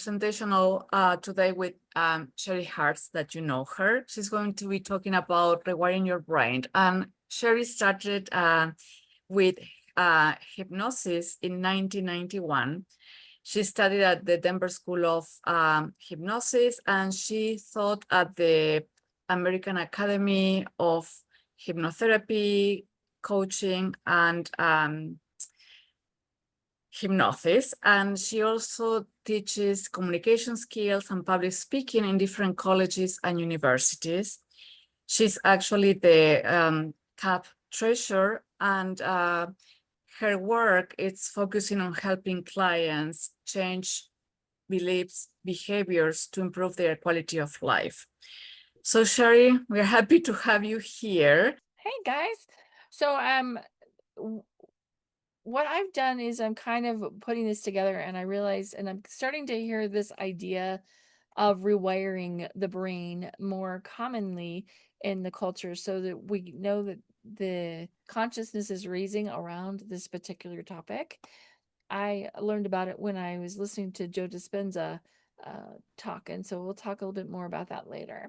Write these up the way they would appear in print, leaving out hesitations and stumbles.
Presentation today with Sherry Hartz, that you know her. She's going to be talking about rewiring your brain. And Sherry started with hypnosis in 1991. She studied at the Denver School of Hypnosis, and she taught at the American Academy of Hypnotherapy, Coaching, and hypnosis. And she also teaches communication skills and public speaking in different colleges and universities. She's actually the CAP treasurer, and her work is focusing on helping clients change beliefs, behaviors to improve their quality of life. So Sherry, we're happy to have you here. Hey guys. So what I've done is I'm kind of putting this together and I realize and I'm starting to hear this idea of rewiring the brain more commonly in the culture so that we know that the consciousness is raising around this particular topic. I learned about it when I was listening to Joe Dispenza talk, and so we'll talk a little bit more about that later.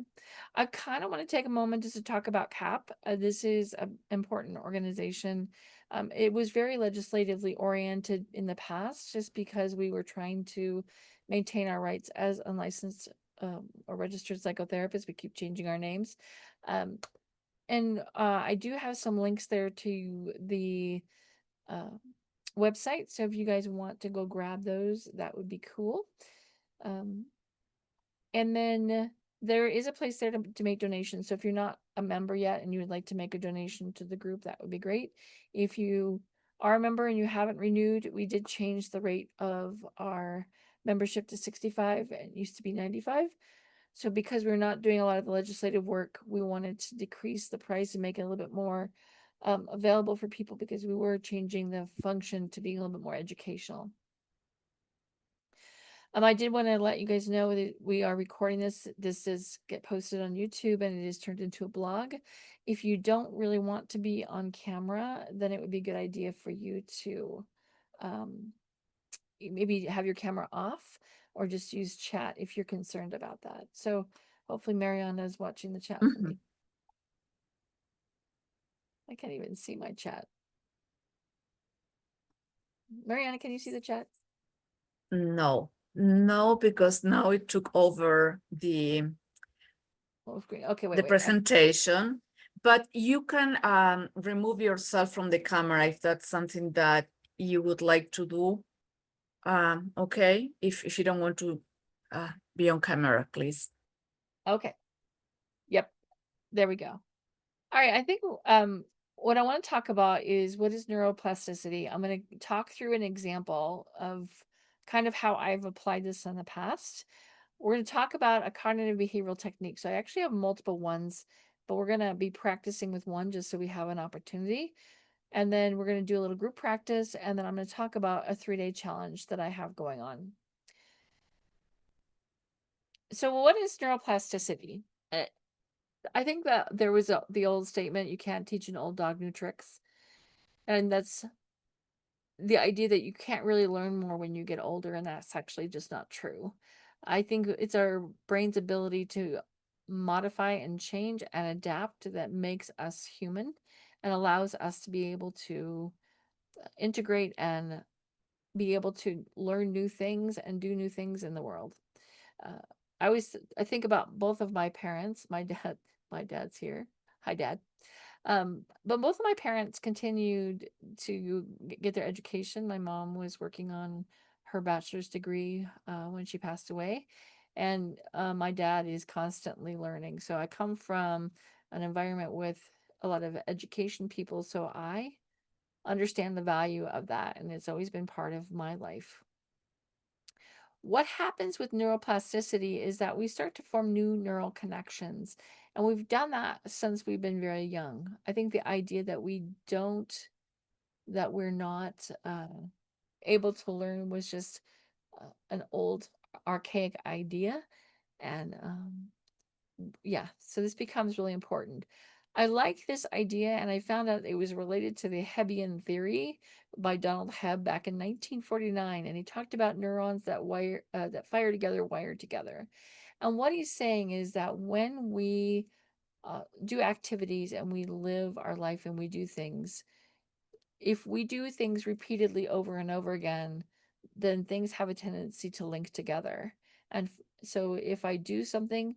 I kind of want to take a moment just to talk about CAP. This is an important organization. It was very legislatively oriented in the past, just because we were trying to maintain our rights as unlicensed or registered psychotherapists. We keep changing our names. And I do have some links there to the uh, website. So if you guys want to go grab those, that would be cool. Um, and then there is a place there to make donations. So if you're not a member yet and you would like to make a donation to the group, that would be great. If you are a member and you haven't renewed, we did change the rate of our membership to 65. It used to be 95. So because we're not doing a lot of the legislative work, we wanted to decrease the price and make it a little bit more available for people, because we were changing the function to being a little bit more educational. I did want to let you guys know that we are recording this. This does get posted on YouTube and it is turned into a blog. If you don't really want to be on camera, then it would be a good idea for you to maybe have your camera off or just use chat if you're concerned about that. So hopefully Mariana is watching the chat for me. I can't even see my chat. Mariana, can you see the chat? No, because now it took over the screen. Okay, the presentation, but you can remove yourself from the camera if that's something that you would like to do. Okay, if you don't want to be on camera, please. Okay. Yep. There we go. All right. I think what I want to talk about is what is neuroplasticity. I'm going to talk through an example of kind of how I've applied this in the past. We're going to talk about a cognitive behavioral technique. So I actually have multiple ones, but we're going to be practicing with one just so we have an opportunity. And then we're going to do a little group practice. And then I'm going to talk about a 3-day challenge that I have going on. So what is neuroplasticity? I think that there was the old statement, you can't teach an old dog new tricks. And that's the idea that you can't really learn more when you get older, and that's actually just not true. I think it's our brain's ability to modify and change and adapt that makes us human and allows us to be able to integrate and be able to learn new things and do new things in the world. Uh, I think about both of my parents. My dad's here. Hi, Dad. But both of my parents continued to get their education. My mom was working on her bachelor's degree when she passed away, and my dad is constantly learning. So I come from an environment with a lot of education people, so I understand the value of that, and it's always been part of my life. What happens with neuroplasticity is that we start to form new neural connections. And we've done that since we've been very young. I think the idea that we're not able to learn was just an old, archaic idea. And yeah, so this becomes really important. I like this idea, and I found out it was related to the Hebbian theory by Donald Hebb back in 1949, and he talked about neurons that fire together, wire together. And what he's saying is that when we do activities and we live our life and we do things, if we do things repeatedly over and over again, then things have a tendency to link together. And so if I do something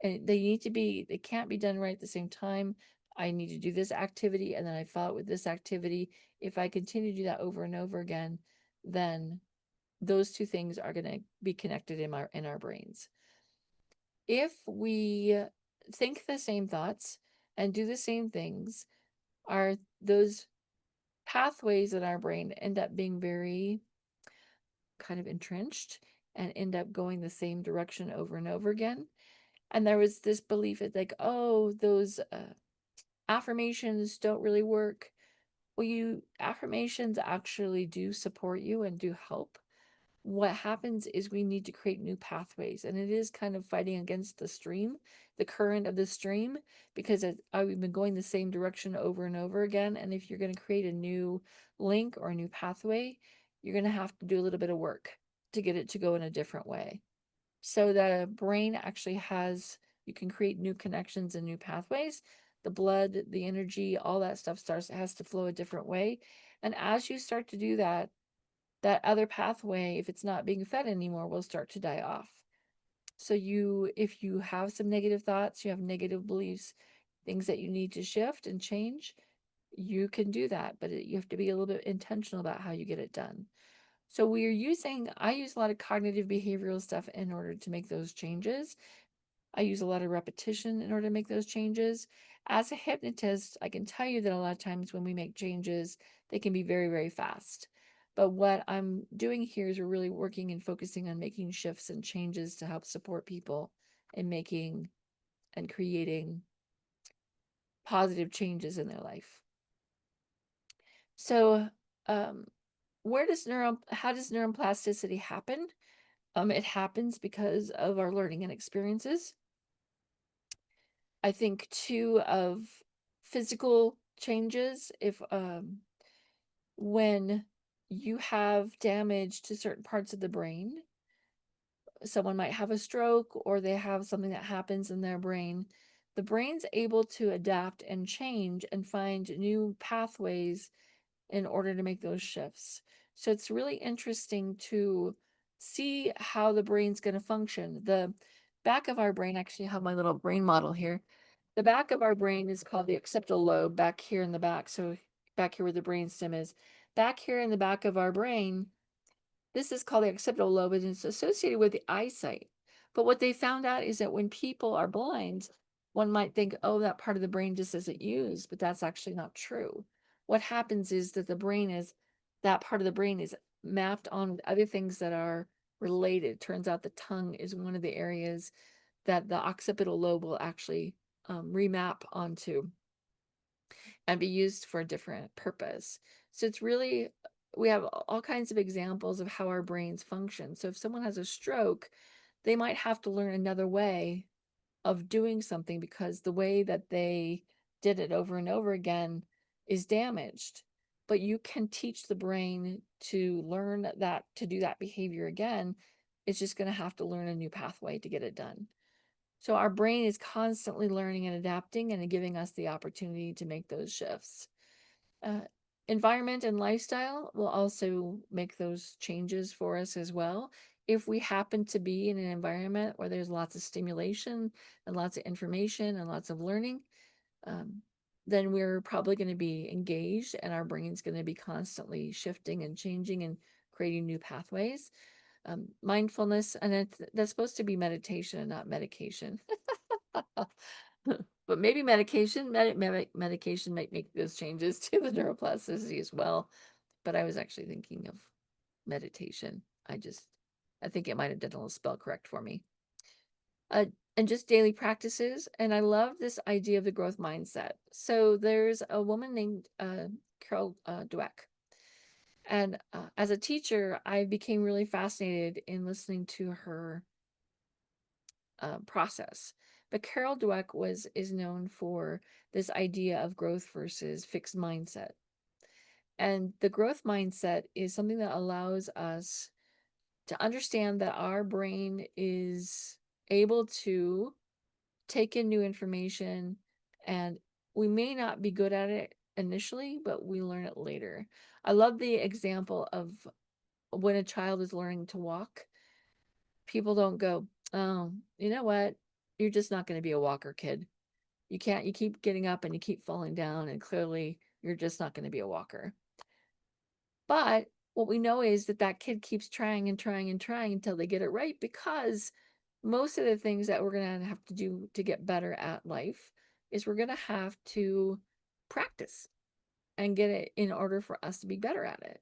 and they can't be done right at the same time. I need to do this activity and then I follow it with this activity. If I continue to do that over and over again, then those two things are going to be connected in our brains. If we think the same thoughts and do the same things, are those pathways in our brain end up being very kind of entrenched and end up going the same direction over and over again. And there was this belief that, like, oh, those affirmations don't really work. Well, affirmations actually do support you and do help. What happens is we need to create new pathways, and it is kind of fighting against the stream, the current of the stream, because we've been going the same direction over and over again. And if you're going to create a new link or a new pathway, you're going to have to do a little bit of work to get it to go in a different way. So the brain actually you can create new connections and new pathways. The blood, the energy, all that stuff has to flow a different way. And as you start to do that, that other pathway, if it's not being fed anymore, will start to die off. So if you have some negative thoughts, you have negative beliefs, things that you need to shift and change, you can do that, but you have to be a little bit intentional about how you get it done. So I use a lot of cognitive behavioral stuff in order to make those changes. I use a lot of repetition in order to make those changes. As a hypnotist, I can tell you that a lot of times when we make changes, they can be very, very fast. But what I'm doing here is we're really working and focusing on making shifts and changes to help support people in making and creating positive changes in their life. So, how does neuroplasticity happen? It happens because of our learning and experiences. I think too of physical changes. If when you have damage to certain parts of the brain, someone might have a stroke or they have something that happens in their brain, the brain's able to adapt and change and find new pathways in order to make those shifts. So it's really interesting to see how the brain's going to function. The back of our brain, actually, I have my little brain model here. The back of our brain is called the occipital lobe, back here in the back. So back here where the brainstem is. Back here in the back of our brain, this is called the occipital lobe, and it's associated with the eyesight. But what they found out is that when people are blind, one might think, oh, that part of the brain just isn't used, but that's actually not true. What happens is that that part of the brain is mapped on with other things that are related. Turns out the tongue is one of the areas that the occipital lobe will actually remap onto and be used for a different purpose. So we have all kinds of examples of how our brains function. So if someone has a stroke, they might have to learn another way of doing something because the way that they did it over and over again is damaged. But you can teach the brain to learn to do that behavior again. It's just going to have to learn a new pathway to get it done. So our brain is constantly learning and adapting and giving us the opportunity to make those shifts. Uh, Environment and lifestyle will also make those changes for us as well. If we happen to be in an environment where there's lots of stimulation and lots of information and lots of learning, then we're probably going to be engaged and our brain's going to be constantly shifting and changing and creating new pathways. Mindfulness, and that's supposed to be meditation and not medication. But maybe medication might make those changes to the neuroplasticity as well. But I was actually thinking of meditation. I think it might have done a little spell correct for me. And just daily practices. And I love this idea of the growth mindset. So there's a woman named Carol Dweck. And as a teacher, I became really fascinated in listening to her process But Carol Dweck is known for this idea of growth versus fixed mindset. And the growth mindset is something that allows us to understand that our brain is able to take in new information, and we may not be good at it initially, but we learn it later. I love the example of when a child is learning to walk. People don't go, oh, you know what? You're just not going to be a walker, kid. You keep getting up and you keep falling down, and clearly you're just not going to be a walker. But what we know is that that kid keeps trying and trying and trying until they get it right, because most of the things that we're going to have to do to get better at life is we're going to have to practice and get it in order for us to be better at it.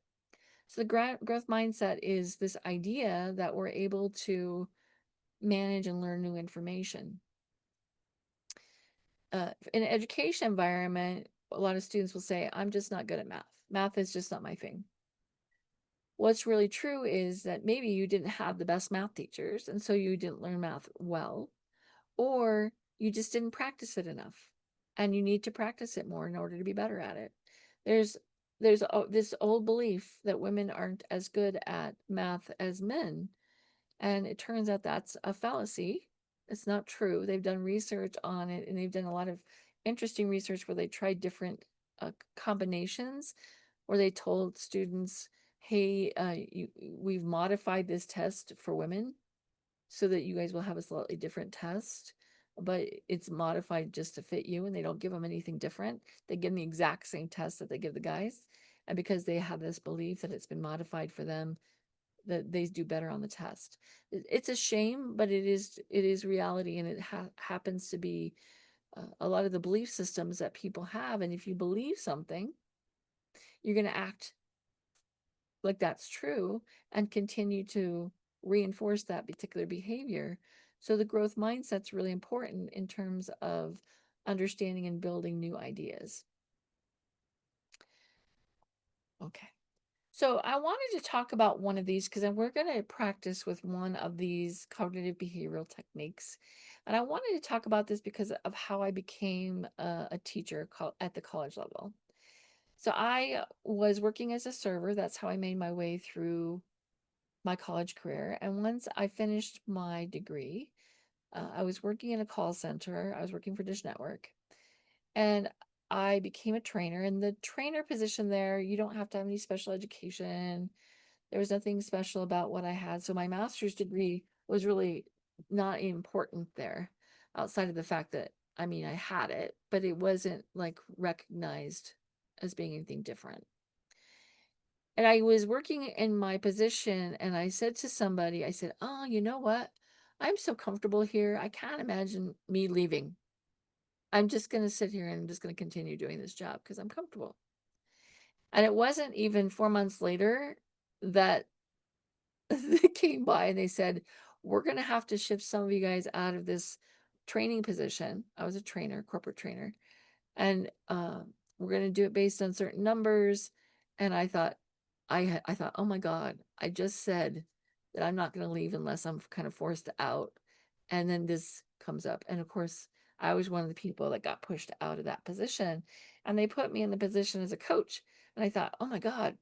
So the growth mindset is this idea that we're able to manage and learn new information. In an education environment, a lot of students will say, I'm just not good at math. Math is just not my thing. What's really true is that maybe you didn't have the best math teachers, and so you didn't learn math well, or you just didn't practice it enough, and you need to practice it more in order to be better at it. There's this old belief that women aren't as good at math as men, and it turns out that's a fallacy. It's not true. They've done research on it, and they've done a lot of interesting research where they tried different combinations, where they told students, hey, we've modified this test for women so that you guys will have a slightly different test, but it's modified just to fit you, and they don't give them anything different. They give them the exact same test that they give the guys. And because they have this belief that it's been modified for them, that they do better on the test. It's a shame, but it is reality, and it happens to be a lot of the belief systems that people have. And if you believe something, you're going to act like that's true and continue to reinforce that particular behavior. So the growth mindset's really important in terms of understanding and building new ideas. Okay. So I wanted to talk about one of these because we're going to practice with one of these cognitive behavioral techniques. And I wanted to talk about this because of how I became a teacher at the college level. So I was working as a server. That's how I made my way through my college career. And once I finished my degree, I was working in a call center. I was working for Dish Network. And I became a trainer. And the trainer position there, you don't have to have any special education. There was nothing special about what I had. So my master's degree was really not important there, outside of the fact that, I mean, I had it, but it wasn't like recognized as being anything different. And I was working in my position, and I said to somebody, I said, oh, you know what? I'm so comfortable here. I can't imagine me leaving. I'm just going to sit here and I'm just going to continue doing this job because I'm comfortable. And it wasn't even 4 months later that they came by and they said, we're going to have to shift some of you guys out of this training position. I was a trainer, corporate trainer, and we're going to do it based on certain numbers. And I thought, I thought, oh my God, I just said that I'm not going to leave unless I'm kind of forced out. And then this comes up. And of course, I was one of the people that got pushed out of that position, and they put me in the position as a coach. And I thought, oh my God,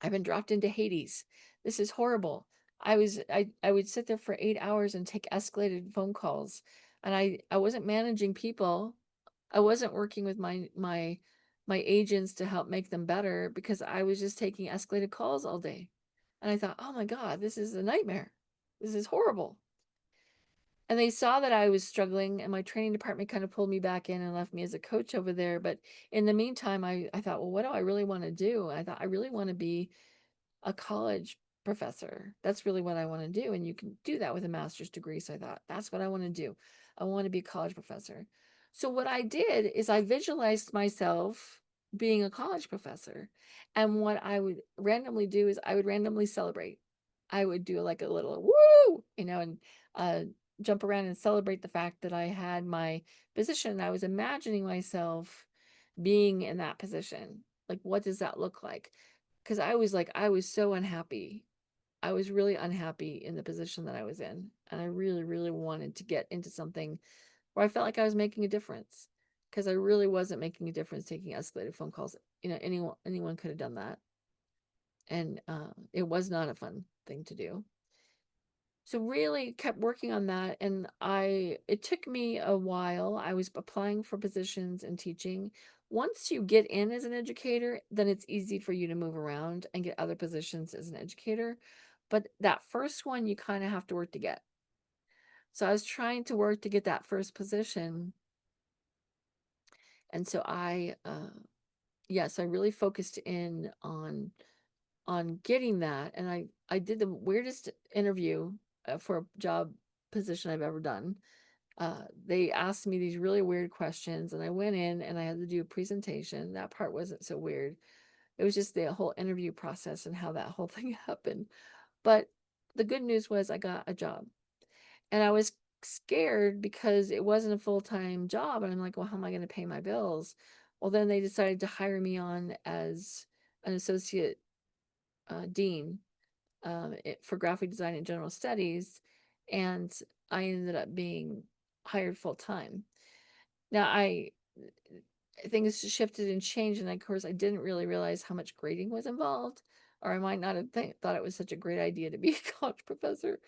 I've been dropped into Hades. This is horrible. I would sit there for 8 hours and take escalated phone calls, and I wasn't managing people. I wasn't working with my agents to help make them better because I was just taking escalated calls all day. And I thought, oh my God, this is a nightmare. This is horrible. And they saw that I was struggling, and my training department kind of pulled me back in and left me as a coach over there. But in the meantime, I thought, well, what do I really want to do? I thought I really want to be a college professor. That's really what I want to do. And you can do that with a master's degree. So I thought, that's what I want to do. I want to be a college professor. So what I did is I visualized myself being a college professor. And what I would randomly do is I would randomly celebrate. I would do like a little woo, and uh, jump around and celebrate the fact that I had my position. And I was imagining myself being in that position. Like, what does that look like? Because I was so unhappy I was really unhappy in the position that I was in. And I really, really wanted to get into something where I felt like I was making a difference, because I really wasn't making a difference taking escalated phone calls. Anyone could have done that. And it was not a fun thing to do. So really kept working on that. And it took me a while. I was applying for positions and teaching. Once you get in as an educator, then it's easy for you to move around and get other positions as an educator. But that first one, you kind of have to work to get. So I was trying to work to get that first position. And so yes, I really focused in on getting that. And I did the weirdest interview for a job position I've ever done. They asked me these really weird questions, and I went in and I had to do a presentation. That part wasn't so weird. It was just the whole interview process and how that whole thing happened. But the good news was I got a job, and I was scared because it wasn't a full-time job. And I'm like, well, how am I going to pay my bills? Well, then they decided to hire me on as an associate dean for graphic design and general studies, and I ended up being hired full time. Now things shifted and changed, and of course I didn't really realize how much grading was involved, or I might not have thought it was such a great idea to be a college professor,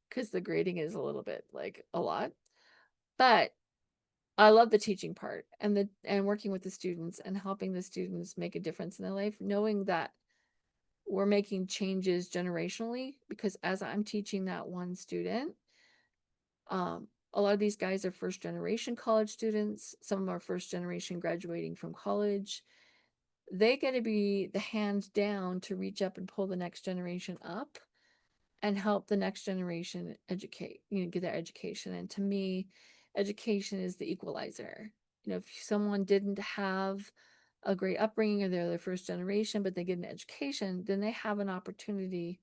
because the grading is a little bit like a lot. But I love the teaching part and working with the students and helping the students make a difference in their life, knowing that we're making changes generationally, because as I'm teaching that one student, a lot of these guys are first generation college students. Some of them are first generation graduating from college. They get to be the hand down to reach up and pull the next generation up and help the next generation educate, get their education. And to me, education is the equalizer. If someone didn't have a great upbringing, or they're their first generation, but they get an education, then they have an opportunity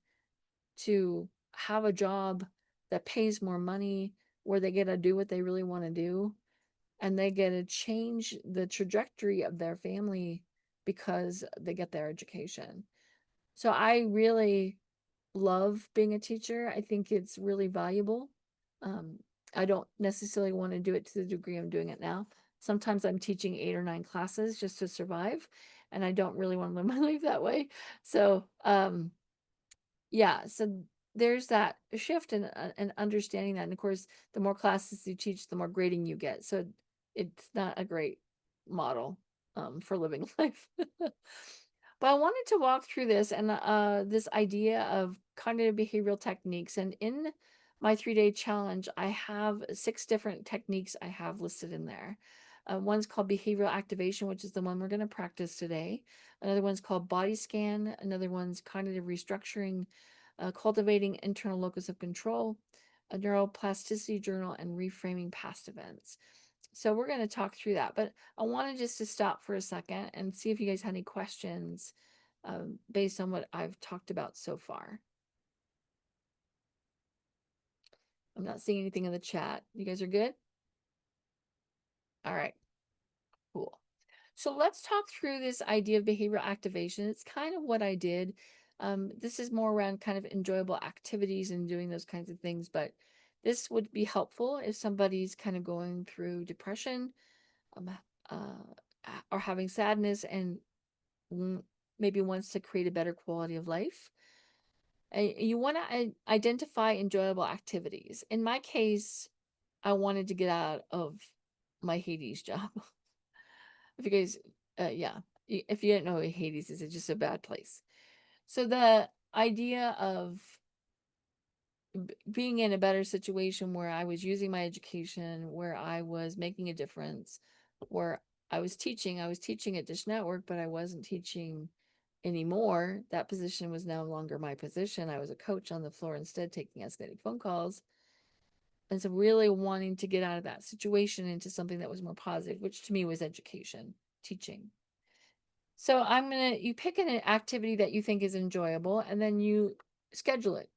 to have a job that pays more money, where they get to do what they really want to do, and they get to change the trajectory of their family because they get their education. So I really love being a teacher. I think it's really valuable. Um, I don't necessarily want to do it to the degree I'm doing it now. Sometimes I'm teaching 8 or 9 classes just to survive, and I don't really want to live my life that way. So, yeah, so there's that shift and understanding that. And of course, the more classes you teach, the more grading you get. So it's not a great model for living life. But I wanted to walk through this and this idea of cognitive behavioral techniques. And in my 3-day challenge, I have 6 different techniques I have listed in there. One's called behavioral activation, which is the one we're going to practice today. Another one's called body scan. Another one's cognitive restructuring, cultivating internal locus of control, a neuroplasticity journal, and reframing past events. So we're going to talk through that, but I wanted just to stop for a second and see if you guys had any questions based on what I've talked about so far. I'm not seeing anything in the chat. You guys are good? All right, cool. So let's talk through this idea of behavioral activation. It's kind of what I did. This is more around kind of enjoyable activities and doing those kinds of things, but this would be helpful if somebody's kind of going through depression, um, or having sadness, and maybe wants to create a better quality of life. You want to identify enjoyable activities. In my case, I wanted to get out of my Hades job. If you guys, yeah, if you didn't know what Hades is, it's just a bad place. So the idea of being in a better situation where I was using my education, where I was making a difference, where I was teaching at Dish Network, but I wasn't teaching anymore. That position was no longer my position. I was a coach on the floor instead, taking escalated phone calls. And so really wanting to get out of that situation into something that was more positive, which to me was education, teaching. So you pick an activity that you think is enjoyable, and then you schedule it.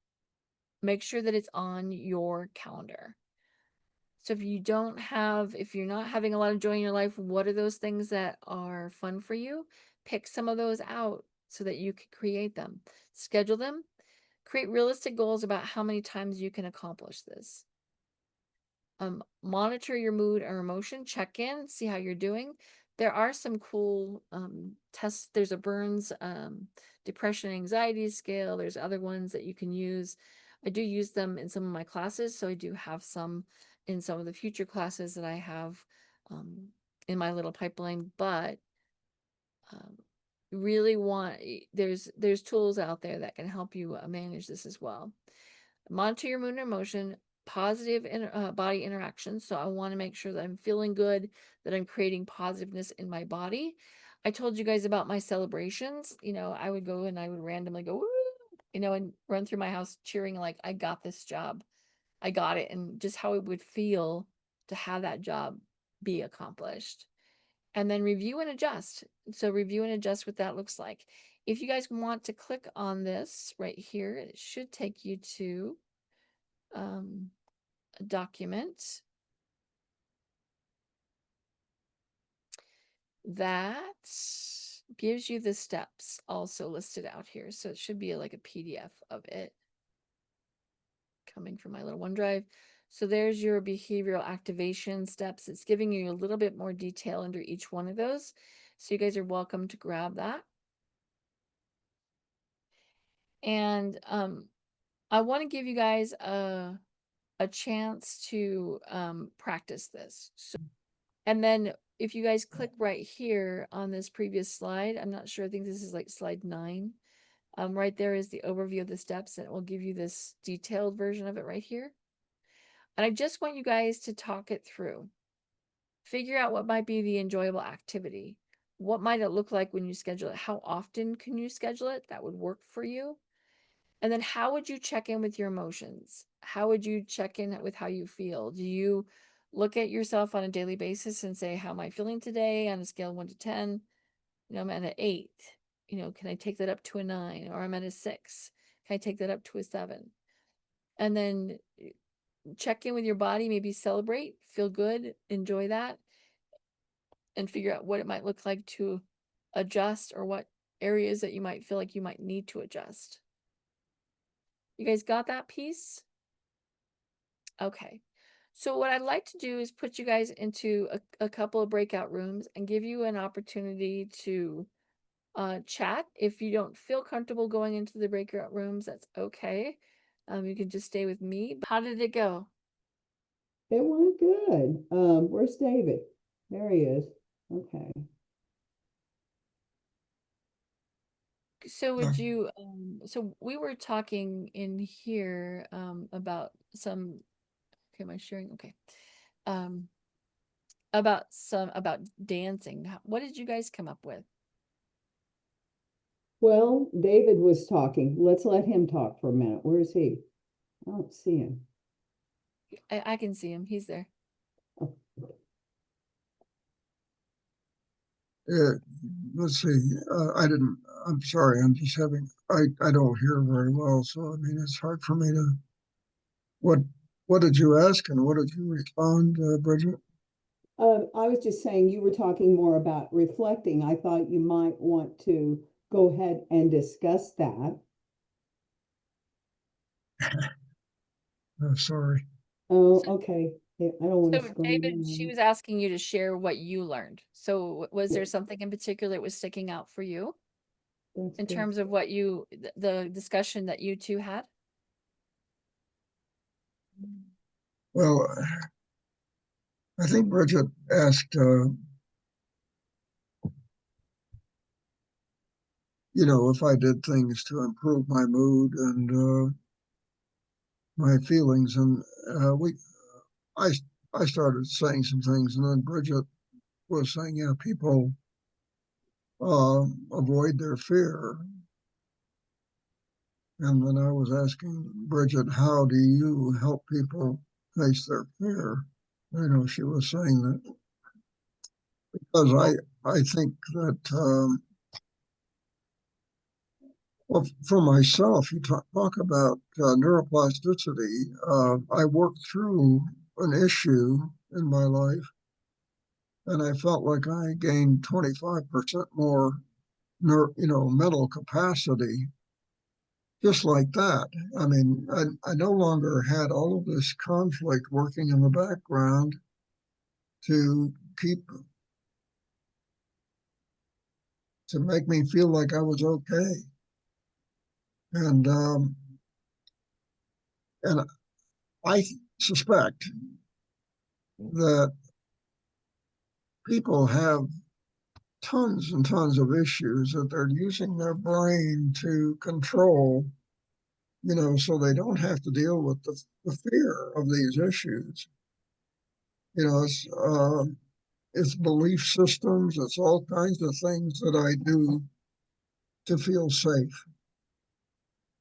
Make sure that it's on your calendar. So if you're not having a lot of joy in your life, what are those things that are fun for you? Pick some of those out so that you can create them. Schedule them, Create realistic goals about how many times you can accomplish this. Monitor your mood or emotion, check in, see how you're doing. There are some cool tests. There's a Burns depression anxiety scale. There's other ones that you can use. I do use them in some of my classes, so I do have some in some of the future classes that I have in my little pipeline. But really there's tools out there that can help you manage this as well. Monitor your mood and emotion, positive body interactions. So I want to make sure that I'm feeling good, that I'm creating positiveness in my body. I told you guys about my celebrations. I would go and I would randomly go, woo, and run through my house cheering like, I got this job. I got it. And just how it would feel to have that job be accomplished. And then review and adjust. So review and adjust what that looks like. If you guys want to click on this right here, it should take you to a document that gives you the steps also listed out here. So it should be like a PDF of it coming from my little OneDrive. So there's your behavioral activation steps. It's giving you a little bit more detail under each one of those. So you guys are welcome to grab that. And I want to give you guys a chance to practice this. And then if you guys click right here on this previous slide, I'm not sure, I think this is like slide 9. Right there is the overview of the steps, and it will give you this detailed version of it right here. And I just want you guys to talk it through. Figure out what might be the enjoyable activity. What might it look like when you schedule it? How often can you schedule it? That would work for you. And then how would you check in with your emotions? How would you check in with how you feel? Do you look at yourself on a daily basis and say, how am I feeling today on a scale of 1 to 10? I'm at an 8. Can I take that up to a 9? Or I'm at a 6. Can I take that up to a 7? And then check in with your body, maybe celebrate, feel good, enjoy that, and figure out what it might look like to adjust, or what areas that you might feel like you might need to adjust. You guys got that piece? Okay. So what I'd like to do is put you guys into a couple of breakout rooms and give you an opportunity to chat. If you don't feel comfortable going into the breakout rooms, that's okay. You can just stay with me. How did it go? It went good. Where's David? There he is. Okay. So would you, so we were talking in here about some, okay, am I sharing? Okay. About dancing. What did you guys come up with? Well, David was talking. Let's let him talk for a minute. Where is he? I don't see him. I can see him. He's there. Oh. Let's see. I'm sorry. I don't hear very well. So, I mean, it's hard for me to, what, what did you ask and what did you respond, Bridget? I was just saying you were talking more about reflecting. I thought you might want to go ahead and discuss that. Sorry. Oh, okay. I don't want to So scream. David, she was asking you to share what you learned. So was there something in particular that was sticking out for you That's in good. terms of what the discussion that you two had? Well, I think Bridget asked, if I did things to improve my mood and my feelings. And I, I started saying some things, and then Bridget was saying, yeah, people avoid their fear. And then I was asking Bridget, how do you help people face their fear? She was saying that because I think that, well, for myself, you talk about neuroplasticity. I worked through an issue in my life, and I felt like I gained 25% more, mental capacity just like that. I mean, I no longer had all of this conflict working in the background to make me feel like I was okay. And I suspect that people have tons and tons of issues that they're using their brain to control, so they don't have to deal with the fear of these issues. It's belief systems, it's all kinds of things that I do to feel safe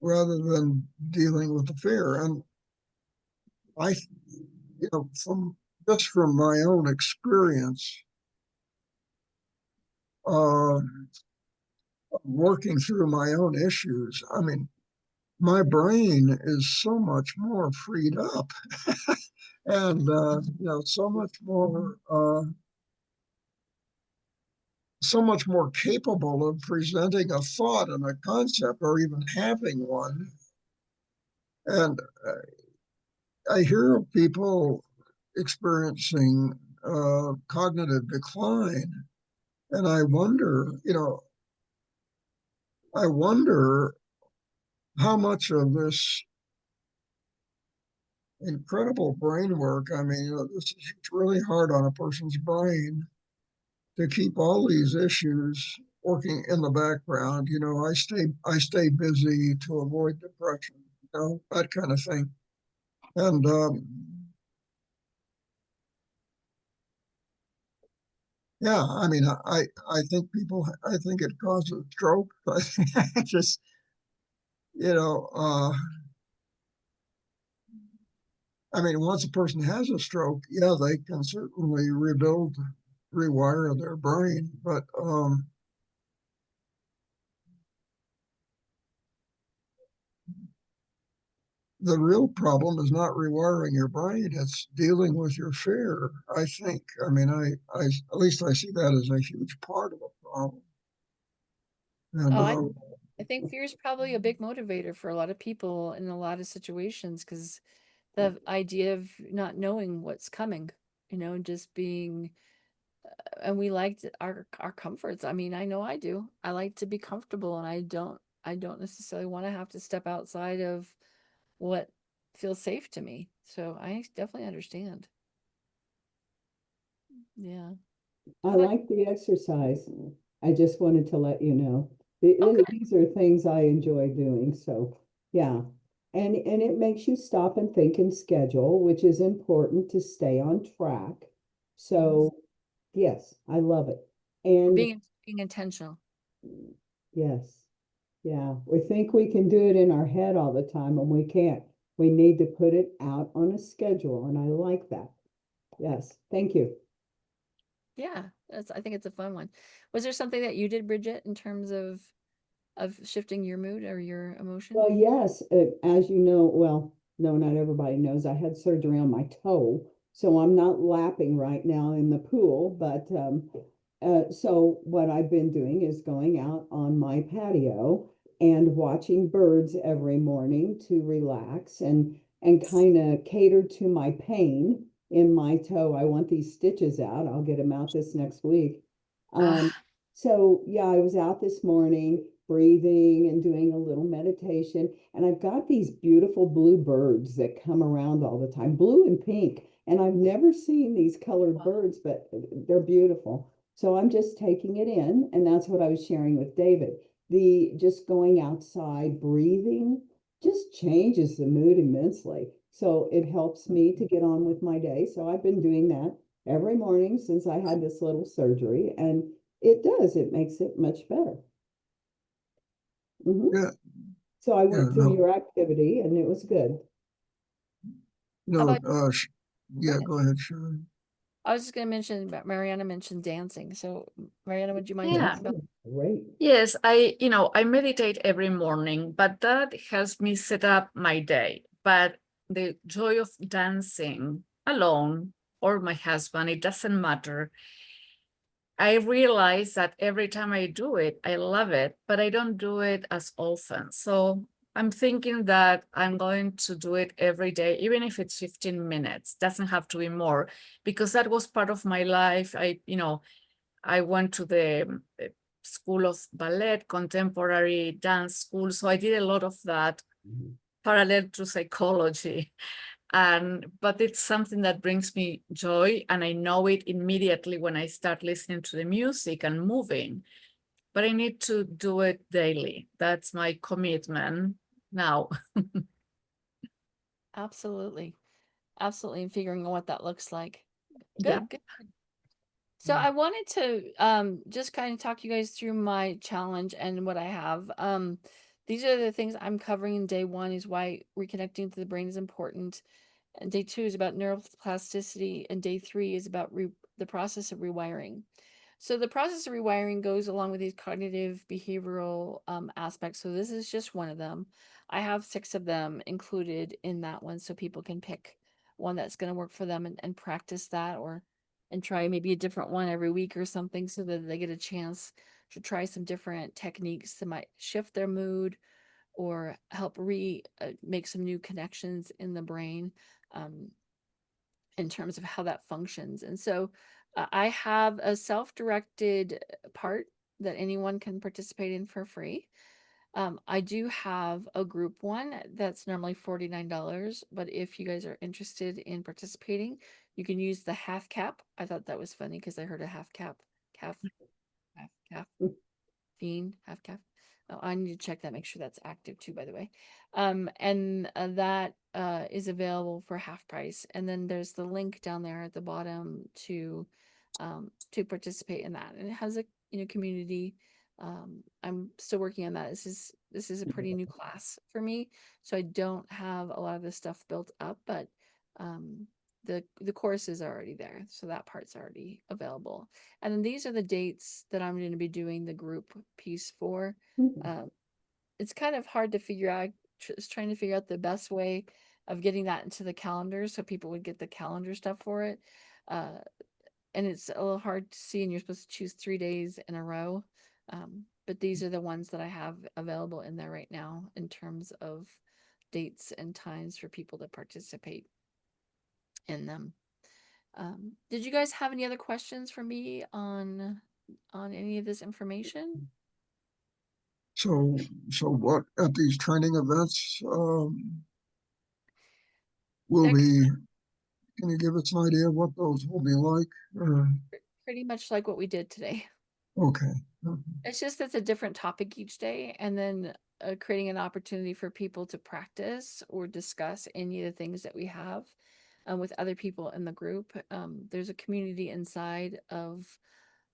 rather than dealing with the fear. And I, from my own experience, working through my own issues, I mean, my brain is so much more freed up and, so much more capable of presenting a thought and a concept or even having one. And I hear of people experiencing cognitive decline. And I wonder how much of this incredible brain work, it's really hard on a person's brain to keep all these issues working in the background. I stay busy to avoid depression, that kind of thing. And yeah, I mean, I think it causes stroke. I just, once a person has a stroke, yeah, they can certainly rewire their brain, but the real problem is not rewiring your brain, it's dealing with your fear, I think. At least I see that as a huge part of the problem. And I think fear is probably a big motivator for a lot of people in a lot of situations, because the idea of not knowing what's coming, just being, and we liked our comforts. I mean, I know I do. I like to be comfortable, and I don't necessarily want to have to step outside of what feels safe to me. So I definitely understand. Yeah. I like the exercise. I just wanted to let you know. Okay. These are things I enjoy doing. So, yeah. And it makes you stop and think and schedule, which is important to stay on track. So, yes, I love it. And Being intentional. yes, yeah, we think we can do it in our head all the time, and we can't. We need to put it out on a schedule, and I like that. Yes, thank you. Yeah, I think it's a fun one. Was there something that you did, Bridget, in terms of shifting your mood or your emotion? Well, yes, as you know, well, no, not everybody knows, I had surgery on my toe, so I'm not lapping right now in the pool, but so what I've been doing is going out on my patio and watching birds every morning to relax and kind of cater to my pain in my toe. I want these stitches out. I'll get them out this next week. Ah, So yeah, I was out this morning breathing and doing a little meditation, and I've got these beautiful blue birds that come around all the time, blue and pink. And I've never seen these colored birds, but they're beautiful. So I'm just taking it in, and that's what I was sharing with David. The just going outside, breathing just changes the mood immensely. So it helps me to get on with my day. So I've been doing that every morning since I had this little surgery, and it makes it much better. yeah, So I yeah, went through no, your activity and it was good. how about, yeah, go ahead, Sharon. I was just going to mention, Mariana mentioned dancing. So Mariana, would you mind Yeah. talking about? Great. Yes, I meditate every morning, but that helps me set up my day. But the joy of dancing alone or my husband, it doesn't matter. I realize that every time I do it, I love it, but I don't do it as often. So I'm thinking that I'm going to do it every day, even if it's 15 minutes, doesn't have to be more, because that was part of my life. I went to the School of Ballet, contemporary dance school. So I did a lot of that parallel to psychology. But it's something that brings me joy, and I know it immediately when I start listening to the music and moving. But I need to do it daily. That's my commitment now. Absolutely. Absolutely. And figuring out what that looks like. Yeah. Good. So I wanted to just kind of talk you guys through my challenge and what I have. These are the things I'm covering. Day 1 is why reconnecting to the brain is important. And day 2 is about neuroplasticity. And day 3 is about the process of rewiring. So the process of rewiring goes along with these cognitive behavioral aspects. So this is just one of them. I have 6 of them included in that one, so people can pick one that's going to work for them and practice that, and try maybe a different one every week or something, so that they get a chance to try some different techniques that might shift their mood or help make some new connections in the brain in terms of how that functions. And so I have a self-directed part that anyone can participate in for free. I do have a group one that's normally $49, but if you guys are interested in participating, you can use the half cap. I thought that was funny because I heard a half cap, half fiend, half cap. Oh, I need to check that, make sure that's active too, by the way. And that is available for half price. And then there's the link down there at the bottom to participate in that. And it has a community. I'm still working on that. This is a pretty new class for me, so I don't have a lot of this stuff built up, but the course is already there, so that part's already available. And then these are the dates that I'm going to be doing the group piece for. It's kind of hard to figure out. Just trying to figure out the best way of getting that into the calendar so people would get the calendar stuff for it. And it's a little hard to see, and you're supposed to choose 3 days in a row. But these are the ones that I have available in there right now in terms of dates and times for people to participate in them. Did you guys have any other questions for me on any of this information? So what at these training events will be? Can you give us an idea of what those will be like? Pretty much like what we did today. Okay. It's just it's a different topic each day, and then creating an opportunity for people to practice or discuss any of the things that we have with other people in the group. There's a community inside of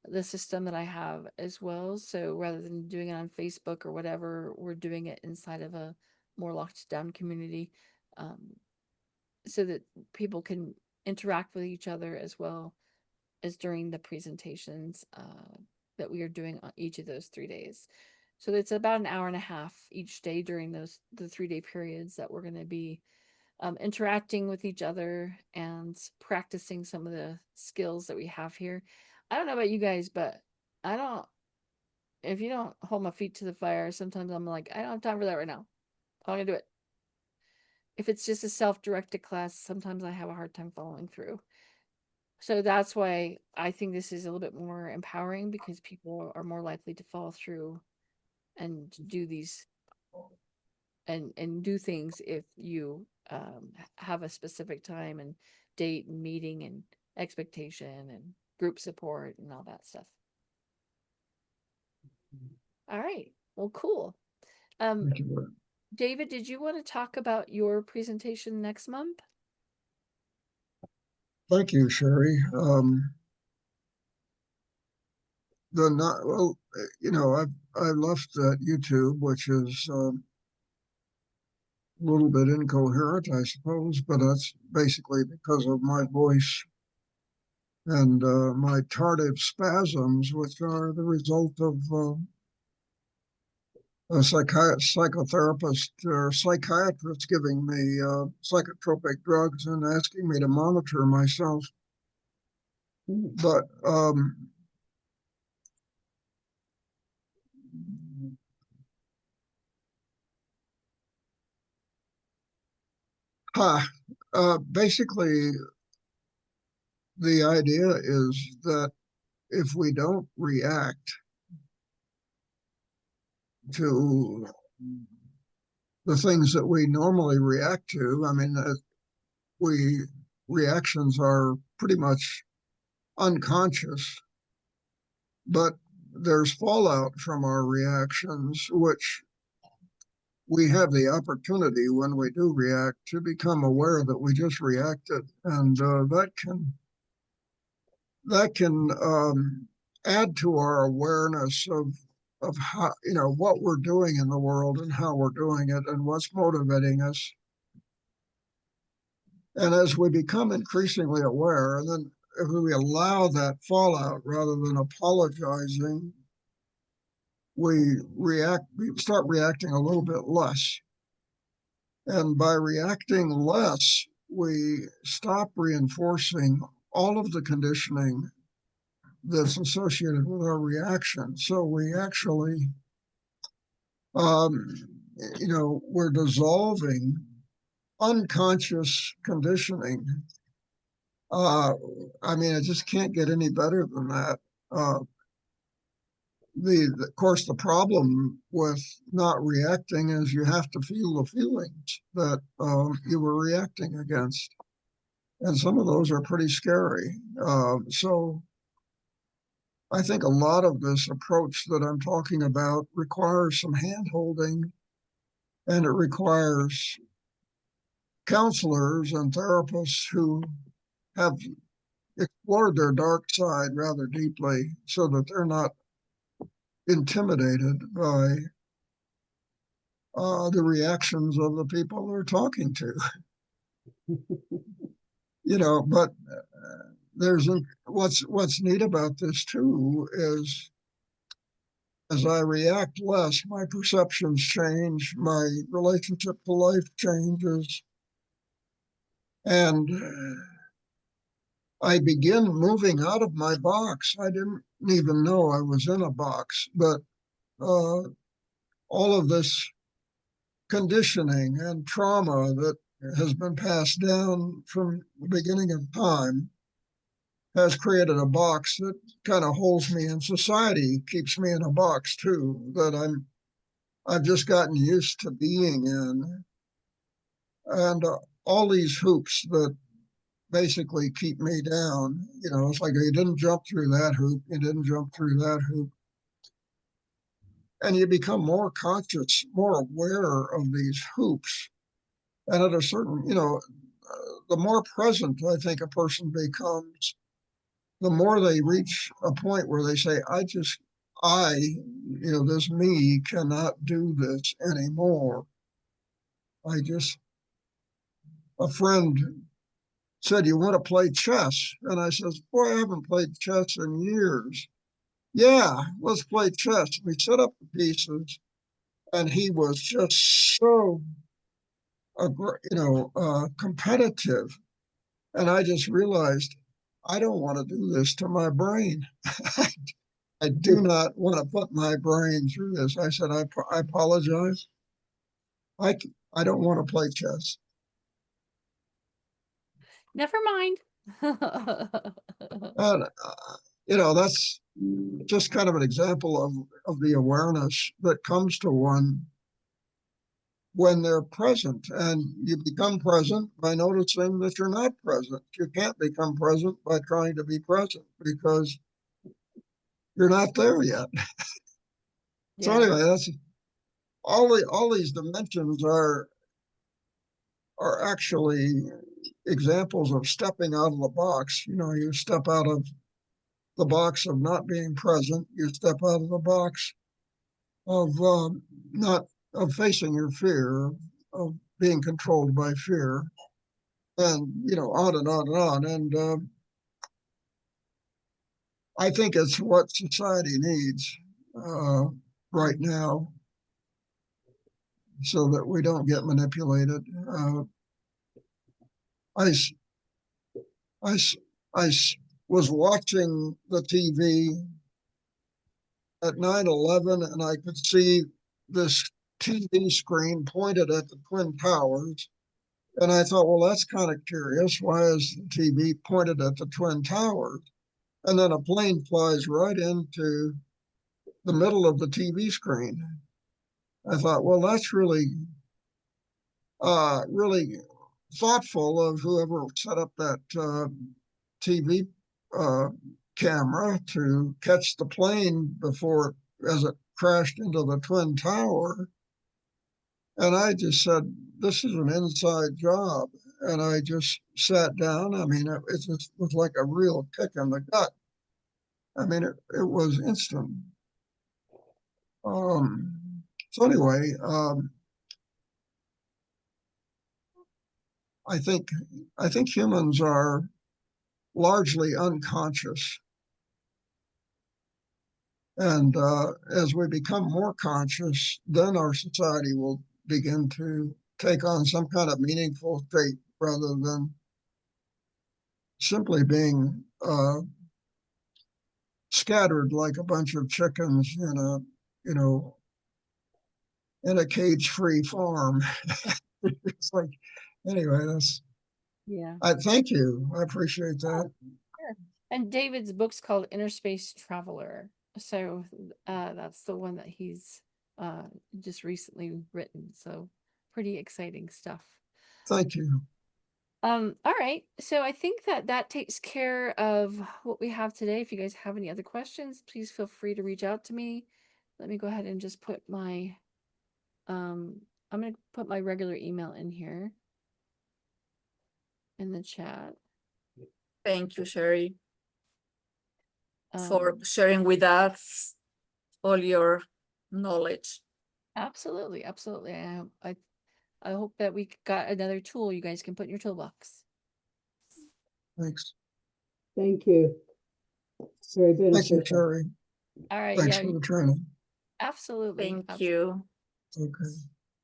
the system that I have as well. So rather than doing it on Facebook or whatever, we're doing it inside of a more locked down community, so that people can interact with each other as well as during the presentations that we are doing on each of those 3 days. So it's about an hour and a half each day during the 3-day periods that we're going to be interacting with each other and practicing some of the skills that we have here. I don't know about you guys, but if you don't hold my feet to the fire, sometimes I'm like, I don't have time for that right now. I'm not gonna do it. If it's just a self-directed class, sometimes I have a hard time following through. So that's why I think this is a little bit more empowering, because people are more likely to follow through and do these and do things if you have a specific time and date and meeting and expectation and group support and all that stuff. All right. Well, cool. Thank you. David, did you want to talk about your presentation next month? Thank you, Sherry. I left that YouTube, which is a little bit incoherent, I suppose, but that's basically because of my voice and my tardive spasms, which are the result of a psychotherapist or psychiatrist giving me psychotropic drugs and asking me to monitor myself. But Basically, the idea is that if we don't react to the things that we normally react to, I mean, reactions are pretty much unconscious, but there's fallout from our reactions, which we have the opportunity when we do react to become aware that we just reacted, and that can add to our awareness of how, what we're doing in the world and how we're doing it and what's motivating us. And as we become increasingly aware, and then if we allow that fallout rather than apologizing, we start reacting a little bit less. And by reacting less, we stop reinforcing all of the conditioning that's associated with our reaction. So we actually, we're dissolving unconscious conditioning. I mean, it just can't get any better than that. Of course, the problem with not reacting is you have to feel the feelings that you were reacting against. And some of those are pretty scary. So I think a lot of this approach that I'm talking about requires some hand-holding, and it requires counselors and therapists who have explored their dark side rather deeply so that they're not intimidated by the reactions of the people they're talking to. But there's what's neat about this too is as I react less, my perceptions change, my relationship to life changes, and I begin moving out of my box. I didn't even know I was in a box, but all of this conditioning and trauma that has been passed down from the beginning of time has created a box that kind of holds me in. Society keeps me in a box too, that I've just gotten used to being in. And all these hoops that basically keep me down, it's like you didn't jump through that hoop, you didn't jump through that hoop. And you become more conscious, more aware of these hoops. And at a certain, the more present I think a person becomes, the more they reach a point where they say, this me cannot do this anymore. A friend said, "You want to play chess?" And I said, "Boy, I haven't played chess in years." "Yeah, let's play chess." We set up the pieces, and he was just so, competitive. And I just realized I don't want to do this to my brain. I do not want to put my brain through this. I said, I apologize. I don't want to play chess. Never mind. And, that's just kind of an example of the awareness that comes to one when they're present. And you become present by noticing that you're not present. You can't become present by trying to be present because you're not there yet. So anyway, that's all these dimensions are actually examples of stepping out of the box. You step out of the box of not being present. You step out of the box of not of facing your fear, of being controlled by fear, and on and on and on. And I think it's what society needs right now, so that we don't get manipulated. I was watching the TV at 9/11, and I could see this TV screen pointed at the Twin Towers. And I thought, well, that's kind of curious. Why is the TV pointed at the Twin Towers? And then a plane flies right into the middle of the TV screen. I thought, well, that's really, really thoughtful of whoever set up that TV camera to catch the plane before as it crashed into the Twin Tower. And I just said, this is an inside job. And I just sat down. I mean, it just was like a real kick in the gut. I mean, it was instant. So anyway, I think humans are largely unconscious. And as we become more conscious, then our society will begin to take on some kind of meaningful shape rather than simply being scattered like a bunch of chickens in a cage-free farm. It's like, anyway, Yeah. I thank you. I appreciate that. Sure. And David's book's called Inner Space Traveler. So that's the one that he's just recently written. So pretty exciting stuff. Thank you. All right. So I think that takes care of what we have today. If you guys have any other questions, please feel free to reach out to me. Let me go ahead and just put my I'm going to put my regular email in here in the chat. Thank you, Sherry, for sharing with us all your knowledge. Absolutely, absolutely. I hope that we got another tool you guys can put in your toolbox. Thanks. Thank you. Very Thank you, beneficial. Sherry. All right. Thanks Yeah, for the training. absolutely. Thank you. Okay.